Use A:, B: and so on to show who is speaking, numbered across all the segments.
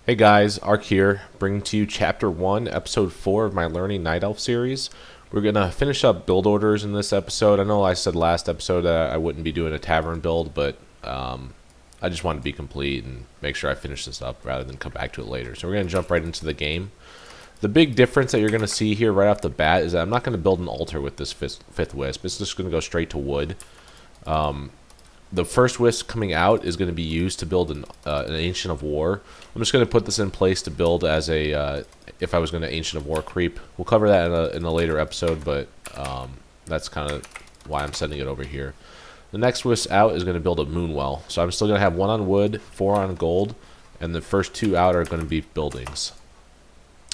A: Hey guys, Ark here, bringing to you Chapter 1, Episode 4 of my Learning Night Elf series. We're going to finish up build orders in this episode. I know I said last episode that I wouldn't be doing a Tavern build, but I just wanted to be complete and make sure I finish this up rather than come back to it later. So we're going to jump right into the game. The big difference that you're going to see here right off the bat is that I'm not going to build an altar with this fifth wisp. It's just going to go straight to wood. The first wisp coming out is going to be used to build an Ancient of War. I'm just going to put this in place to build as a, if I was going to Ancient of War creep. We'll cover that in a later episode, but that's kind of why I'm sending it over here. The next wisp out is going to build a Moonwell. So I'm still going to have 1 on wood, 4 on gold, and the first 2 out are going to be buildings.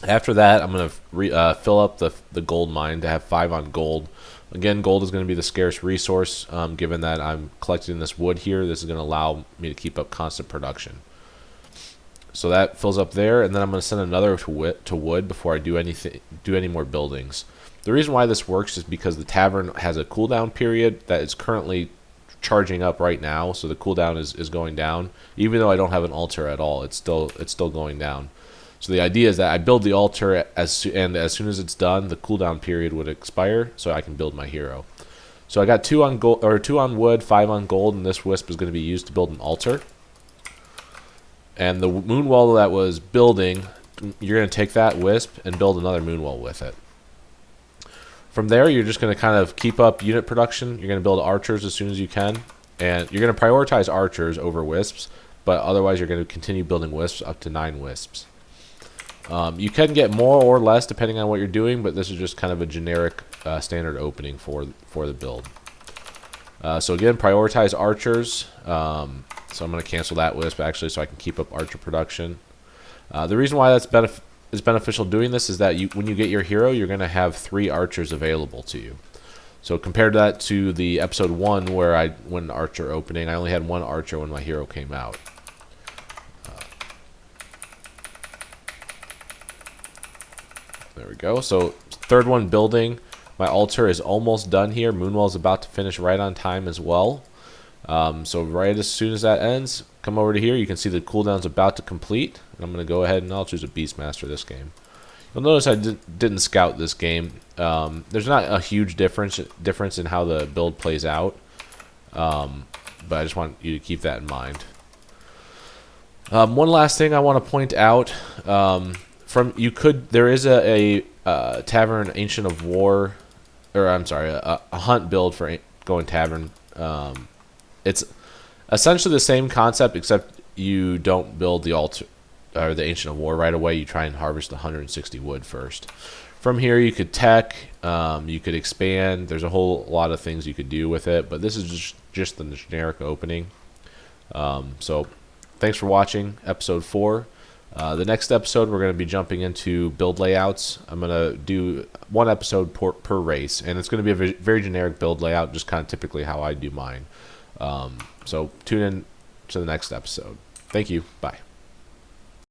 A: After that, I'm going to fill up the gold mine to have 5 on gold. Again, gold is going to be the scarce resource. Given that I'm collecting this wood here, this is going to allow me to keep up constant production. So that fills up there, and then I'm going to send another to wood before I do any more buildings. The reason why this works is because the Tavern has a cooldown period that is currently charging up right now, so the cooldown is going down. Even though I don't have an altar at all, it's still going down. So the idea is that I build the altar, and as soon as it's done, the cooldown period would expire, so I can build my hero. So I got 2 on gold, or 2 on wood, 5 on gold, and this wisp is going to be used to build an altar. And the moonwell that was building, you're going to take that wisp and build another moonwell with it. From there, you're just going to kind of keep up unit production. You're going to build archers as soon as you can, and you're going to prioritize archers over wisps, but otherwise you're going to continue building wisps up to 9 wisps. You can get more or less depending on what you're doing, but this is just kind of a generic standard opening for the build. So again, prioritize archers. So I'm going to cancel that wisp actually so I can keep up archer production. The reason why that's beneficial doing this is that when you get your hero, you're going to have 3 archers available to you. So compared that to the episode 1 where I went archer opening, I only had 1 archer when my hero came out. There we go. So third one building. My altar is almost done here. Moonwell is about to finish right on time as well. So right as soon as that ends, come over to here. You can see the cooldown's about to complete. And I'm going to go ahead and I'll choose a Beastmaster this game. You'll notice I didn't scout this game. There's not a huge difference in how the build plays out. But I just want you to keep that in mind. One last thing I want to point out. There is a Tavern Ancient of War, or I'm sorry, a hunt build for going Tavern. It's essentially the same concept, except you don't build the altar or the Ancient of War right away. You try and harvest 160 wood first. From here, you could tech, you could expand. There's a whole lot of things you could do with it, but this is just the generic opening. So, thanks for watching episode 4. The next episode, we're going to be jumping into build layouts. I'm going to do 1 episode per race, and it's going to be a very generic build layout, just kind of typically how I do mine. So tune in to the next episode. Thank you. Bye.